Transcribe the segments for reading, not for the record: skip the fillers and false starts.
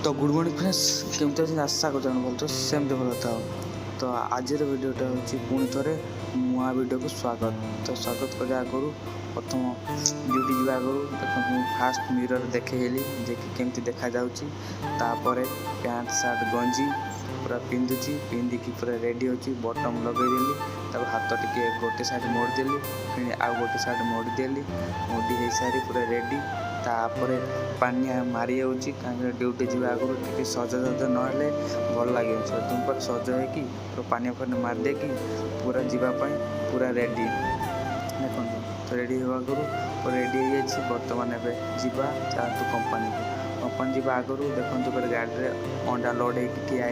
तो good morning friends केमती अच्छे आशा कर बोल तो सेमती भल था। तो आज भिडियोटा हूँ पुणी थे नुआ भिडियो को स्वागत। तो स्वागत करने आगु प्रथम ड्यूटी जावा आगु देखो फास्ट मिरर देखेली देखी केमती देखा जापर पैंट सार्ट गंजी पूरा पिंधुची पिंधिकी पूरा रेडी होची बटम लगेदेली तब हाथ टिके गोटे साइड मोड़देली फिर आउ गोटे साइड मोड़देली मोड़ी हो सारी पूरा रेडी तापर पानिया मारी जाऊँगी कहीं ड्यूटी जावा आगु टे सजसज ना भल लगे तुम पर सज हो पानी फानी मारदे कि पूरा जीवाई पूरा रेडी देखो। तो रेडी हवा आगु रेडी हो बर्तमान एवं जातु कंपानी कंपानी जा आगु देखो गोटे गाड़ी में अंडा लोड हो ठिया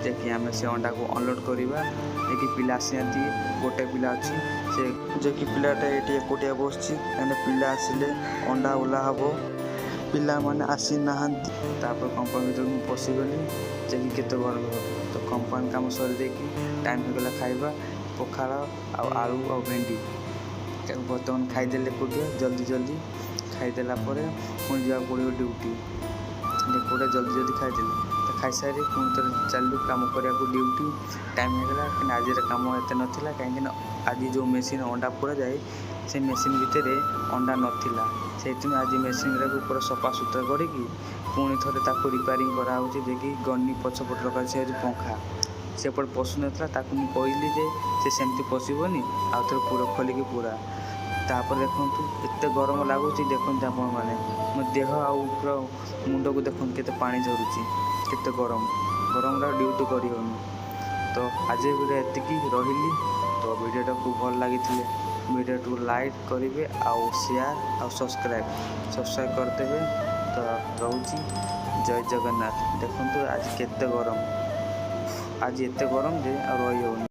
कि आम से अंडा को अनलोड करवा देखिए पिला आसी गोटे पिला अच्छी से जे कि पिलाटा ये एकुटिया बस पिला आसिले अंडा ओला हम पिला माने आसी ना कंपानी भर मुझे पशिगली जे कि केते गरम हो। तो कंपानी काम सरी देकी टाइम होगा खाइबा पखाड़ आलू आ भेंडी बर्तमान खाईदे एकुटिया जल्दी जल्दी खाईदेला पुणी जावा पड़ो ड्यूटी पूरा जल्दी जल्दी खाईदे तो खाई सारी पुणी तो चलू कम करने ड्यूटी टाइम होगा कि आज कम एत नाला कहीं आज जो मेसीन अंडा पूरा जाए से मेसीन भितर अंडा नाला से आज मेसीन पूरा सफा सुतरा करके पुणी थे रिपेयरिंग कराऊँच देखिए गनी पछपट रखा से पंखा सेपट पशु नाला कहली जे सेमती पशबनी आउ थे पूरा खोलिकी पूरा तापर देखु एत गरम लगुच देखते आपण मैंने मो देह आउ पूरा मुंड को देखो केते पानी झरुची केते गरम गरम ड्यूटी कर। तो आज वीडियो एतिकी रही। तो वीडियोटा खूब भल लगी वीडियो को लाइक करेंगे आउ शेयर आउ सब्सक्राइब करदे। तो रोची जय जगन्नाथ। देखो आज केते गरम आज एत गरम जे रही।